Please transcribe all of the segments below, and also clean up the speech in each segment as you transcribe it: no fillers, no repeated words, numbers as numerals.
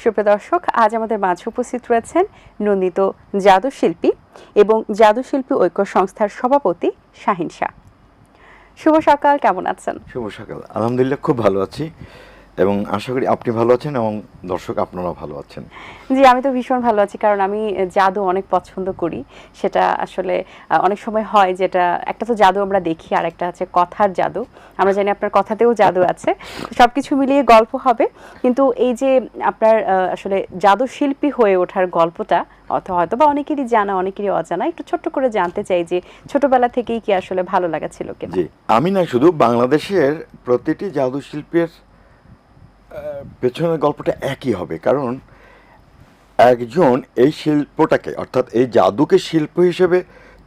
সুপ্রিয় দর্শক, আজ আমাদের মাঝে উপস্থিত রয়েছেন নন্দিত জাদুশিল্পী এবং জাদুশিল্পী ঐক্য সংস্থার সভাপতি শাহিন শাহ। শুভ সকাল, কেমন আছেন? শুভ সকাল, আলহামদুলিল্লাহ খুব ভালো আছি এবং আশা করি আপনি ভালো আছেন এবং দর্শক আপনারাও ভালো আছেন। জি, আমি তো ভীষণ ভালো আছি, কারণ আমি জাদু অনেক পছন্দ করি। সেটা আসলে অনেক সময় হয়, যেটা একটা তো জাদু আমরা দেখি, আর একটা আছে কথার জাদু। আমরা জানি আপনার কথাতেও জাদু আছে, সবকিছু মিলিয়ে গল্প হবে। কিন্তু এই যে আপনার আসলে জাদু শিল্পী হয়ে ওঠার গল্পটা হয়তো বা অনেকেরই জানা, অনেকেরই অজানা, একটু ছোট্ট করে জানতে চাই যে ছোটবেলা থেকেই কি আসলে ভালো লাগা ছিল কিনা? জি, আমি না শুধু বাংলাদেশের প্রতিটি জাদু শিল্পের পেছনের গল্পটা একই হবে, কারণ একজন এই শিল্পটাকে অর্থাৎ এই জাদুকে শিল্প হিসেবে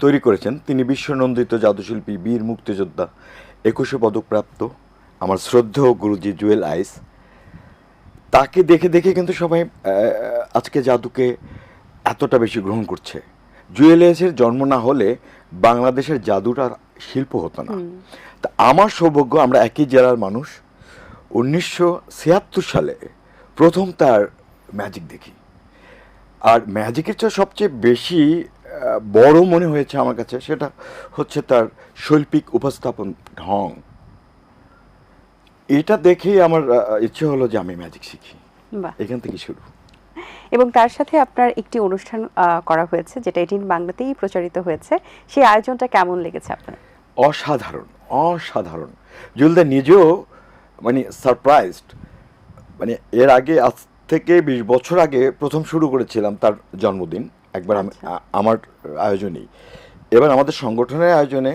তৈরি করেছেন। তিনি বিশ্বনন্দিত জাদুশিল্পী, বীর মুক্তিযোদ্ধা, 21শে পদকপ্রাপ্ত আমার শ্রদ্ধেয় গুরুজি জুয়েল আইস। তাকে দেখে দেখে কিন্তু সবাই আজকে জাদুকে এতটা বেশি গ্রহণ করছে। জুয়েল আইসের জন্ম না হলে বাংলাদেশের জাদুটা শিল্প হতো না। তা আমার সৌভাগ্য, আমরা একই জেলার মানুষ। 1976 সালে প্রথম তার ম্যাজিক দেখি, আর ম্যাজিকের চেয়ে সবচেয়ে বেশি বড় মনে হয়েছে আমার কাছে সেটা হচ্ছে তার শৈল্পিক উপস্থাপন ঢং। এটা দেখেই আমার ইচ্ছে হলো যে আমি ম্যাজিক শিখি। এখান থেকে শুরু। এবং তার সাথে আপনার একটি অনুষ্ঠান করা হয়েছে, যেটা এটিএন বাংলাতেই প্রচারিত হয়েছে। সেই আয়োজনটা কেমন লেগেছে আপনার? অসাধারণ, অসাধারণ। জুয়েলদা নিজেও মানে সারপ্রাইজড। মানে এর আগে, আজ থেকে 20 বছর আগে প্রথম শুরু করেছিলাম তার জন্মদিন একবার আমি আমার আয়োজনেই, এবার আমাদের সংগঠনের আয়োজনে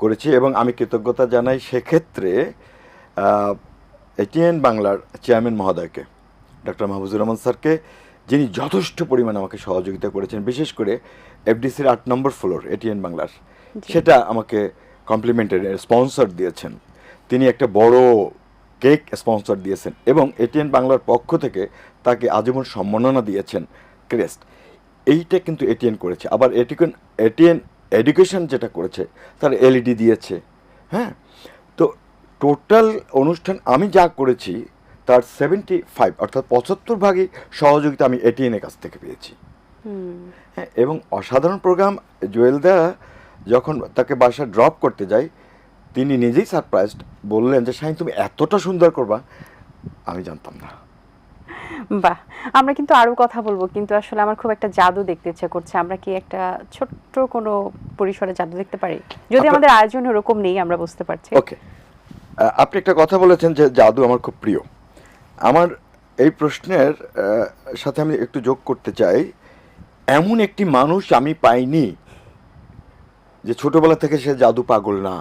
করেছি এবং আমি কৃতজ্ঞতা জানাই সেক্ষেত্রে এটিএন বাংলার চেয়ারম্যান মহোদয়কে, ডক্টর মাহফুজুর রহমান স্যারকে, যিনি যথেষ্ট পরিমাণে আমাকে সহযোগিতা করেছেন। বিশেষ করে এফডিসির 8 নম্বর ফ্লোর এটিএন বাংলার, সেটা আমাকে কমপ্লিমেন্টারি স্পন্সর দিয়েছেন। তিনি একটা বড় কেক স্পন্সর দিয়েছেন এবং এটিএন বাংলার পক্ষ থেকে তাকে আজীবন সম্মাননা দিয়েছেন, ক্রেস্ট। এইটা কিন্তু এটিএন করেছে। আবার এটিএন এডুকেশন যেটা করেছে, তার এলইডি দিয়েছে। হ্যাঁ, তো টোটাল অনুষ্ঠান আমি যা করেছি তার 75 অর্থাৎ 75 ভাগই সহযোগিতা আমি এটিএনের কাছ থেকে পেয়েছি। হ্যাঁ, এবং অসাধারণ প্রোগ্রাম। জুয়েলদা যখন তাকে বাসায় ড্রপ করতে যাই, তিনি নিজেই সারপ্রাইজড, বললেন যে শাহিন তুমি এতটা সুন্দর করবা, আমি জানতাম না। বাহ, আমরা কিন্তু আরো কথা বলবো, কিন্তু আসলে আমার খুব একটা জাদু দেখতে ইচ্ছে করছে। আমরা কি একটা ছোট্ট কোনো পরিসরে জাদু দেখতে পারি? যদি আমাদের আয়োজন এরকম নেই, আমরা বুঝতে পারছি। ওকে, আপনি একটা কথা বলেছেন যে জাদু আমার খুব প্রিয়। আমার এই প্রশ্নের সাথে আমি একটু যোগ করতে চাই, এমন একটি মানুষ আমি পাইনি যে ছোটবেলা থেকে সে জাদু পাগল না।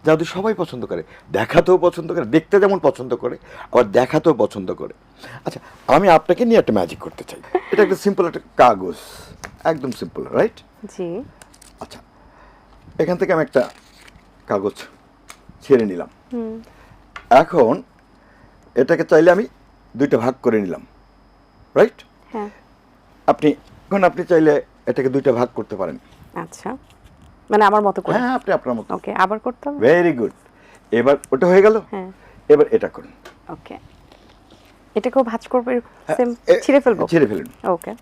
জাদু সবাই পছন্দ করে, দেখাতেও পছন্দ করে, দেখতে যেমন পছন্দ করে, আবার দেখাতেও পছন্দ করে। আচ্ছা, আমি আপনাকে নিয়ে একটা ম্যাজিক করতে চাই। এটা একটা সিম্পল একটা কাগজ, একদম সিম্পল, রাইট? জি। আচ্ছা, এখান থেকে আমি একটা কাগজ ছেড়ে নিলাম। এখন এটাকে চাইলে আমি 2টা ভাগ করে নিলাম, রাইট? হ্যাঁ। আপনি চাইলে এটাকে 2টা ভাগ করতে পারেন। আচ্ছা, মানে আমার মতো করে? হ্যাঁ, আপনি আপনার মতো। ওকে, আবার করতে হবে? Very good. এবার ওটা হয়ে গেল। হ্যাঁ। এবার এটা করুন। ওকে, এটাকেও ভাঁজ করব, সেম ছিঁড়ে ফেলবো? ছিঁড়ে ফেলুন। ওকে।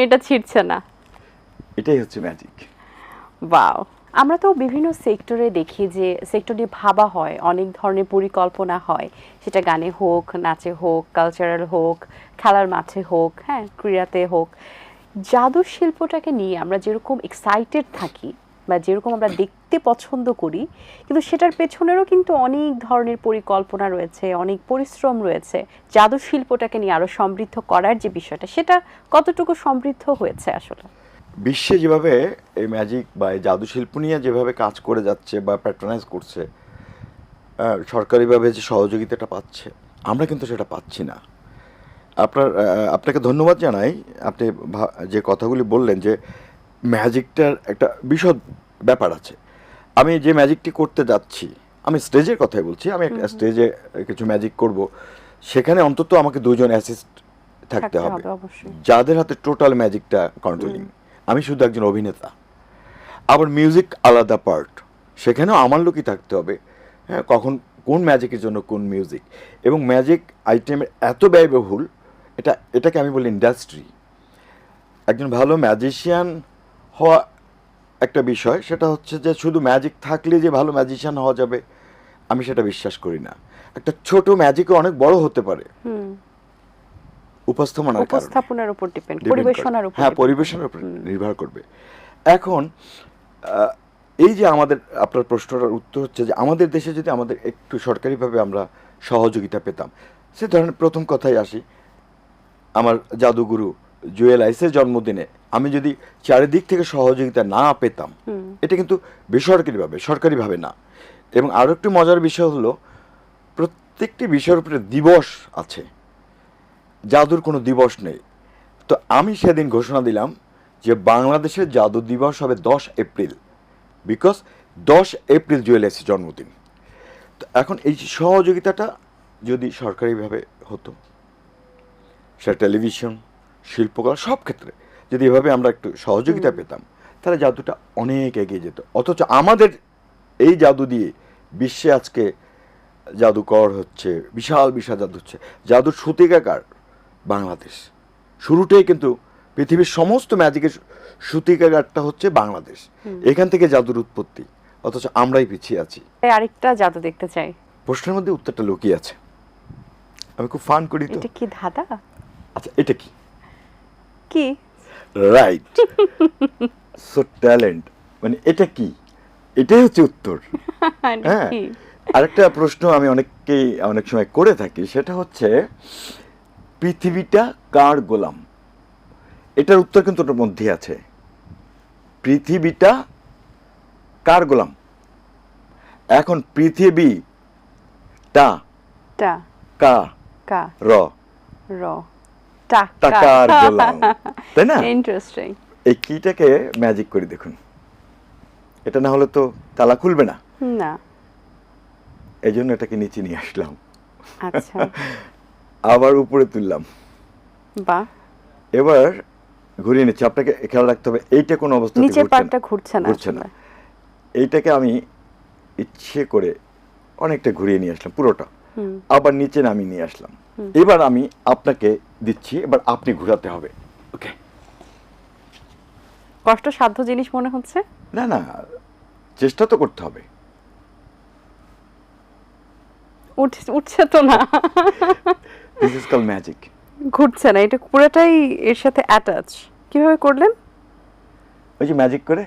এটা ছিঁড়ছে না। এটাই হচ্ছে ম্যাজিক। ওয়াও। আমরা তো বিভিন্ন সেক্টরে দেখি যে সেক্টর নিয়ে ভাবা হয়, অনেক ধরনের পরিকল্পনা হয়, সেটা গানে হোক, নাচে হোক, কালচারাল হোক, খেলার মাঠে হোক, হ্যাঁ, ক্রীড়াতে হোক। জাদু শিল্পটাকে নিয়ে আমরা যেরকম এক্সাইটেড থাকি বা যেরকম আমরা দেখতে পছন্দ করি, কিন্তু সেটার পেছনেরও কিন্তু অনেক ধরনের পরিকল্পনা রয়েছে, অনেক পরিশ্রম রয়েছে। জাদু শিল্পটাকে নিয়ে আরো সমৃদ্ধ করার যে বিষয়টা, সেটা কতটুকু সমৃদ্ধ হয়েছে আসলে? বিশ্বে যেভাবে এই ম্যাজিক বা এই জাদু শিল্প নিয়ে যেভাবে কাজ করে যাচ্ছে বা প্যাট্রোনাইজ করছে, সরকারিভাবে যে সহযোগিতাটা পাচ্ছে, আমরা কিন্তু সেটা পাচ্ছি না। আপনাকে ধন্যবাদ জানাই। আপনি যে কথাগুলি বললেন যে ম্যাজিকটার একটা বিশদ ব্যাপার আছে। আমি যে ম্যাজিকটি করতে যাচ্ছি, আমি স্টেজের কথাই বলছি, আমি একটা স্টেজে কিছু ম্যাজিক করব, সেখানে অন্তত আমাকে 2জন অ্যাসিস্ট থাকতে হবে, যাদের হাতে টোটাল ম্যাজিকটা কন্ট্রোলিং। আমি শুধু একজন অভিনেতা। আবার মিউজিক আলাদা পার্ট, সেখানেও আমার লোকই থাকতে হবে। হ্যাঁ, কখন কোন ম্যাজিকের জন্য কোন মিউজিক, এবং ম্যাজিক আইটেমের এত ব্যয়বহুল, এটাকে আমি বলি ইন্ডাস্ট্রি। একজন ভালো ম্যাজিশিয়ান হওয়া একটা বিষয়, সেটা হচ্ছে যে শুধু ম্যাজিক থাকলে যে ভালো ম্যাজিশিয়ান হওয়া যাবে আমি সেটা বিশ্বাস করি না। একটা ছোট ম্যাজিকও অনেক বড় হতে পারে উপস্থাপনার কারণে। উপস্থাপনার উপর ডিপেন্ড, Depend করে। পরিবেশনার উপর হ্যাঁ, depend করে। পরিবেশনের উপর নির্ভর করবে। এখন এই যে আমাদের, আপনার প্রশ্নটার উত্তর হচ্ছে যে আমাদের দেশে যদি আমাদের একটু সরকারিভাবে আমরা সহযোগিতা পেতাম, সে ধরনের প্রথম কথায় আসি, আমার জাদুগুরু জুয়েল আইসের জন্মদিনে আমি যদি চারিদিক থেকে সহযোগিতা না পেতাম, এটা কিন্তু বেসরকারিভাবে, সরকারিভাবে না। এবং আরও একটু মজার বিষয় হলো, প্রত্যেকটি বিষয়ের উপরে দিবস আছে, জাদুর কোনো দিবস নেই। তো আমি সেদিন ঘোষণা দিলাম যে বাংলাদেশের জাদু দিবস হবে 10 এপ্রিল, বিকজ 10 এপ্রিল জুয়েল আইসের জন্মদিন। তো এখন এই সহযোগিতাটা যদি সরকারিভাবে হতো, সেটা টেলিভিশন, শিল্পকলা, সব ক্ষেত্রে যদি এভাবে আমরা একটু সহযোগিতা পেতাম, তাহলে জাদুটা অনেক এগিয়ে যেত। অথচ আমাদের এই জাদু দিয়ে বিশ্বে আজকে জাদুকর হচ্ছে, বিশাল বিশাল জাদু হচ্ছে। জাদুর সূতিকাগার বাংলাদেশ, শুরুটাই কিন্তু পৃথিবীর সমস্ত ম্যাজিকের সূতিকাগারটা হচ্ছে বাংলাদেশ, এখান থেকে জাদুর উৎপত্তি। অথচ আমরাই পিছিয়ে আছি। আরেকটা জাদু দেখতে চাই। প্রশ্নের মধ্যে উত্তরটা লুকিয়ে আছে, আমি খুব ফান করি তো। এটা কি ধাঁধা? আচ্ছা, এটা কি? কি? রাইট, সো ট্যালেন্ট, মানে এটা কি, এটাই হচ্ছে উত্তর। এটা হ্যাঁ, কি? আরেকটা প্রশ্ন আমি অনেক সময় করে থাকি, সেটা হচ্ছে পৃথিবীটা কার গোলাম? এটার উত্তর কিন্তু ওটার মধ্যে আছে। পৃথিবীটা কার গোলাম? এখন পৃথিবীটা টা কা কা র র টা টাকার গোলাম, তাই না? ইন্টারেস্টিং। এই কিটাকে ম্যাজিক করে দেখুন, এটা না হলে তো তালা খুলবে না। না, এই জন্য এটাকে নিচে নিয়ে আসলাম, আচ্ছা, আবার উপরে তুললাম, বাহ। এবার ঘুরিয়ে নিচ্ছি। আপনাকে খেয়াল রাখতে হবে এইটা কোনো অবস্থাতে নিচের পাটটা ঘুরছে না। ঘুরছে না। এইটাকে আমি ইচ্ছে করে অনেকটা ঘুরিয়ে নিয়ে আসলাম পুরোটা, আবার নিচে নামিয়ে নিয়ে আসলাম। এবার আমি আপনাকে দিচ্ছি, এবার আপনি ঘোরাতে হবে। ওকে, কষ্টসাধ্য জিনিস মনে হচ্ছে। না না, চেষ্টা তো করতে হবে। উঠছে তো না, দিস ইজ কল ম্যাজিক। ঘুরছে না, এটা পুরোটাই এর সাথে অ্যাটাচ। কিভাবে করলেন? ওই যে ম্যাজিক করে।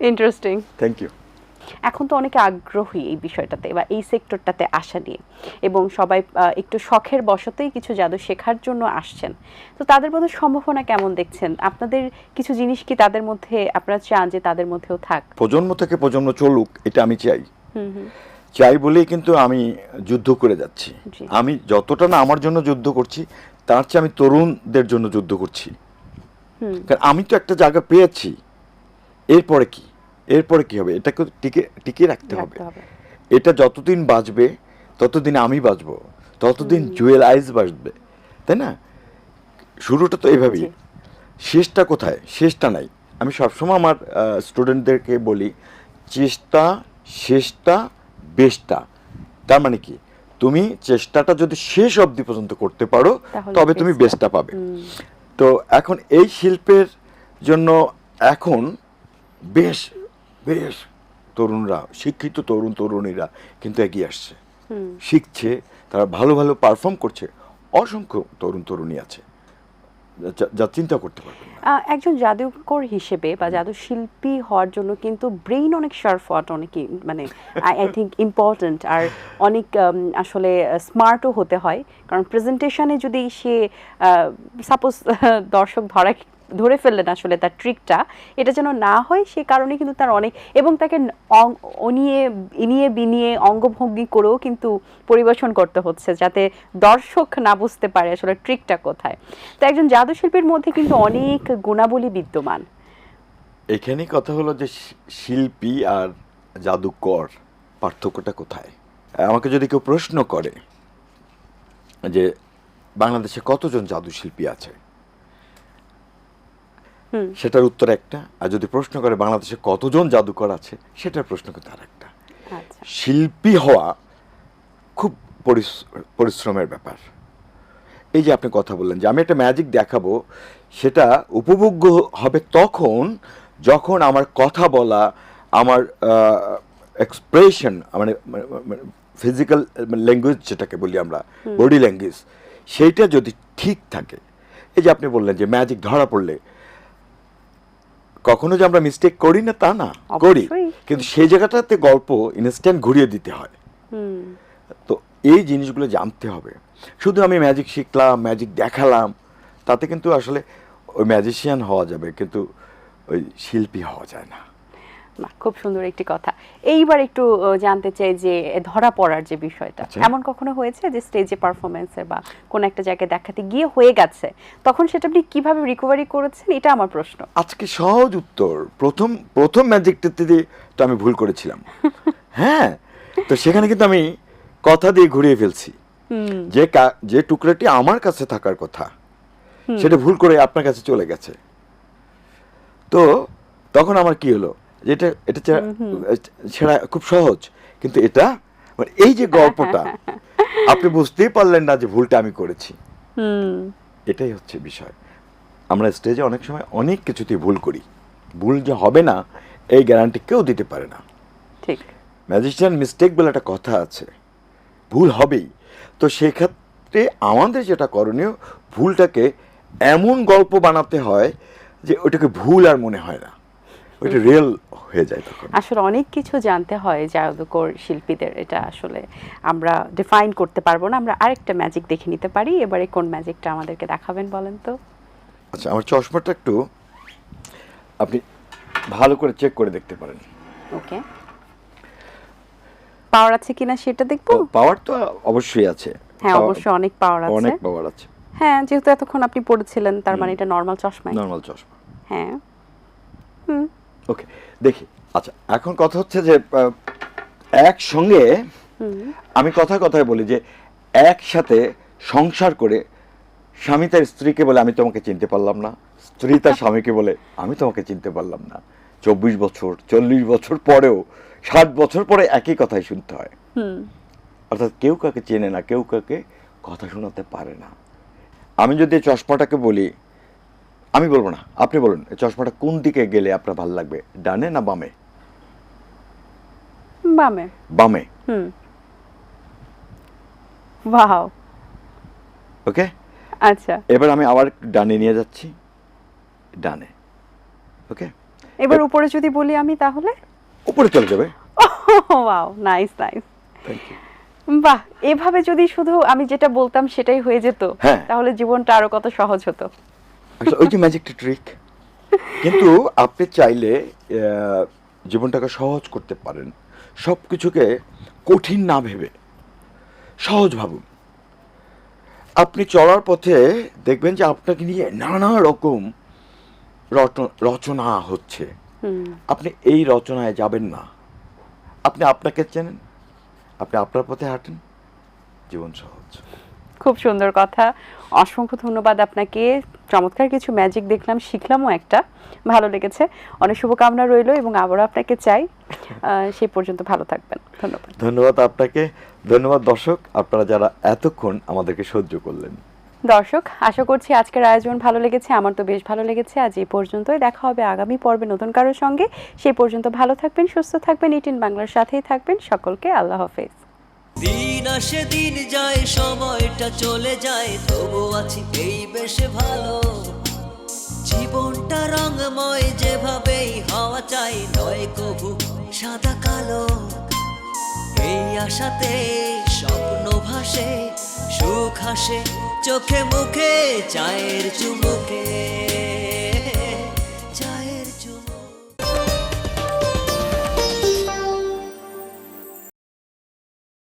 ইন্টারেস্টিং। Thank you. এখন তো অনেকে আগ্রহী এই বিষয়টাতে বা এই সেক্টরটাতে আসা নিয়ে, এবং সবাই একটু শখের বশতেই কিছু জাদু শেখার জন্য আসছেন। তো তাদের মধ্যে সম্ভাবনা কেমন দেখছেন? আপনাদের কিছু জিনিস কি তাদের মধ্যে আপনারা চান যে তাদের মধ্যেও থাক? প্রজন্ম থেকে প্রজন্ম চলুক, এটা আমি চাই বলেই কিন্তু আমি যুদ্ধ করে যাচ্ছি। জি। আমি যতটা না আমার জন্য যুদ্ধ করছি, তার চেয়ে আমি তরুণদের জন্য যুদ্ধ করছি। কারণ আমি তো একটা জায়গা পেয়েছি, এরপরে কি, এরপরে কি হবে, এটাকে টিকিয়ে রাখতে হবে। এটা যতদিন বাঁচবে ততদিন আমি বাঁচবো, ততদিন জুয়েল আইস বাঁচবে, তাই না? শুরুটা তো এইভাবেই, শেষটা কোথায়? শেষটা নাই। আমি সবসময় আমার স্টুডেন্টদেরকে বলি, চেষ্টা, শেষটা, বেশটা। তার মানে কি, তুমি চেষ্টাটা যদি শেষ অবধি পর্যন্ত করতে পারো, তবে তুমি বেশটা পাবে। তো এখন এই শিল্পের জন্য এখন বেশ বেশ তরুণরা, শিক্ষিত তরুণীরা কিন্তু এগিয়ে আসছে, শিখছে, তারা ভালো ভালো পারফর্ম করছে। অসংখ্য তরুণী আছে যা চিন্তা করতে পারবেন না। একজন জাদুকর হিসেবে বা জাদু শিল্পী হওয়ার জন্য কিন্তু ব্রেইন অনেক শার্প হওয়াটা অনেক, মানে আই থিঙ্ক ইম্পর্ট্যান্ট। আর অনেক আসলে স্মার্টও হতে হয়, কারণ প্রেজেন্টেশনে যদি সে সাপোজ দর্শক ধরে ফেললেন আসলে তার ট্রিকটা, এটা যেন না হয়, সে কারণে কিন্তু তার অনেক, এবং তাকে ইনিয়ে বিনিয়ে অঙ্গভঙ্গি করেও কিন্তু পরিবেশন করতে হচ্ছে, যাতে দর্শক না বুঝতে পারে আসলে ট্রিকটা কোথায়। তো একজন জাদুশিল্পীর মধ্যে কিন্তু অনেক গুণাবলী বিদ্যমান। এখানে কথা হলো যে শিল্পী আর জাদুকর পার্থক্যটা কোথায়? আমাকে যদি কেউ প্রশ্ন করে যে বাংলাদেশে কতজন জাদুশিল্পী আছে, সেটার উত্তর একটা। আর যদি প্রশ্ন করে বাংলাদেশে কতজন জাদুকর আছে, সেটার প্রশ্ন কিন্তু আর একটা। আচ্ছা। শিল্পী হওয়া খুব পরিশ্রমের ব্যাপার। এই যে আপনি কথা বললেন যে আমি একটা ম্যাজিক দেখাবো, সেটা উপভোগ্য হবে তখন যখন আমার কথা বলা, আমার এক্সপ্রেশন, মানে ফিজিক্যাল ল্যাঙ্গুয়েজ যেটাকে বলি আমরা, বডি ল্যাঙ্গুয়েজ, সেইটা যদি ঠিক থাকে। এই যে আপনি বললেন যে ম্যাজিক ধরা পড়লে কখনো যে আমরা মিস্টেক করি না তা না, করি, অবশ্যই। কিন্তু সেই জায়গাটাতে গল্প ইনস্ট্যান্ট ঘুরিয়ে দিতে হয়। তো এই জিনিসগুলো জানতে হবে। শুধু আমি ম্যাজিক শিখলাম, ম্যাজিক দেখালাম, তাতে কিন্তু আসলে ওই ম্যাজিশিয়ান হওয়া যাবে, কিন্তু ওই শিল্পী হওয়া যায় না। বাহ, খুব সুন্দর একটি কথা। এইবার একটু জানতে চাই যে ধরা পড়ার যে বিষয়টা, আচ্ছা। এমন কখনো হয়েছে যে স্টেজে পারফরমেন্সে বা কোন একটা জায়গায় দেখাতে গিয়ে হয়ে গেছে, তখন সেটা আপনি কিভাবে রিকভারি করেছেন, এটা আমার প্রশ্ন। আজকে সহজ উত্তর, প্রথম ম্যাজিকটাতে তো আমি ভুল করেছিলাম। হ্যাঁ, তো সেখানে কিন্তু আমি কথা দিয়ে ঘুরিয়ে ফেলছি। যে টুকরাটি আমার কাছে থাকার কথা সেটা ভুল করে আপনার কাছে চলে গেছে। তো তখন আমার কি হলো, যেটা এটা ছেড়া খুব সহজ, কিন্তু এটা মানে এই যে গল্পটা আপনি বুঝতেই পারলেন না যে ভুলটা আমি করেছি। এটাই হচ্ছে বিষয়। আমরা স্টেজে অনেক সময় অনেক কিছুতেই ভুল করি, ভুল যে হবে না এই গ্যারান্টি কেউ দিতে পারে না। ঠিক। ম্যাজিশিয়ান মিস্টেক বলে একটা কথা আছে, ভুল হবেই। তো সেক্ষেত্রে আমাদের যেটা করণীয়, ভুলটাকে এমন গল্প বানাতে হয় যে ওটাকে ভুল আর মনে হয় না, ওইটা রিয়েল হয়ে যায় তখন। আসলে অনেক কিছু জানতে হয় জাদুকর শিল্পীদের, এটা আসলে আমরা ডিফাইন করতে পারবো না। আমরা আরেকটা ম্যাজিক দেখে নিতে পারি। এবারে কোন ম্যাজিকটা আমাদেরকে দেখাবেন বলেন তো? আচ্ছা, আমার চশমাটা একটু আপনি ভালো করে চেক করে দেখতে পারেন। ওকে, পাওয়ার আছে কিনা সেটা দেখবো। পাওয়ার তো অবশ্যই আছে। হ্যাঁ, অবশ্যই অনেক পাওয়ার আছে। অনেক পাওয়ার আছে। হ্যাঁ, যেহেতু এতক্ষণ আপনি পড়েছিলেন, তার মানে এটা নরমাল চশমা। নরমাল চশমা। হ্যাঁ। ওকে, দেখি। আচ্ছা, এখন কথা হচ্ছে যে একসঙ্গে আমি কথায় বলি যে একসাথে সংসার করে স্বামী তার স্ত্রীকে বলে আমি তোমাকে চিনতে পারলাম না, স্ত্রী তার স্বামীকে বলে আমি তোমাকে চিনতে পারলাম না। 24 বছর 40 বছর পরেও, 60 বছর পরে একই কথাই শুনতে হয়। অর্থাৎ কেউ কাকে চেনে না, কেউ কাকে কথা শোনাতে পারে না। আমি যদি এই চশমাটাকে বলি, আমি বলবো না, আপনি বলুন এই চশমাটা কোন দিকে গেলে আপনার ভালো লাগবে, ডানে না বামে? বামে। বামে। ওয়াও। ওকে, আচ্ছা, এবার আমি আবার ডানে নিয়ে যাচ্ছি, ডানে। ওকে, এবার উপরে যদি বলি আমি, তাহলে উপরে চলে যাবে। Wow, nice nice. Thank you. বাহ, এভাবে যদি শুধু আমি যেটা বলতাম সেটাই হয়ে যেত, হ্যাঁ, তাহলে জীবনটা আরো কত সহজ হতো। আসলে ওই যে ম্যাজিকটা ট্রিক। কিন্তু আপনি চাইলে জীবনটাকে সহজ করতে পারেন, সব কিছুকে কঠিন না ভেবে সহজ ভাবুন। আপনি চলার পথে দেখবেন যে আপনাকে নিয়ে নানা রকম রচনা হচ্ছে। আপনি এই রচনায় যাবেন না, আপনি আপনাকে চেনেন, আপনি আপনার পথে হাঁটেন, জীবন সহজ। খুব সুন্দর কথা, অসংখ্য ধন্যবাদ আপনাকে। চমৎকার কিছু ম্যাজিক দেখলাম, শিখলামও একটা, ভালো লেগেছে। অনেক শুভকামনা রইল এবং আবারও আপনাকে চাই। সেই পর্যন্ত ভালো থাকবেন। ধন্যবাদ। ধন্যবাদ আপনাকে, ধন্যবাদ দর্শক, আপনারা যারা এতক্ষণ আমাদেরকে সহ্য করলেন। দর্শক, আশা করছি আজকের আয়োজন ভালো লেগেছে। আমার তো বেশ ভালো লেগেছে। আজ এই পর্যন্তই, দেখা হবে আগামী পর্বে নতুন কারোর সঙ্গে। সেই পর্যন্ত ভালো থাকবেন, সুস্থ থাকবেন, ইটিন বাংলার সাথেই থাকবেন। সকলকে আল্লাহ হাফেজ। দিন আসে দিন যায়, সময়টা চলে যায়, তবু আছি এই বেশ ভালো। জীবনটা রঙময়, যেভাবেই হওয়া চাই, নয় কবু সাদা কালো। এই আশাতে স্বপ্ন ভাসে, সুখ হাসে চোখে মুখে, চায়ের চুমুকে।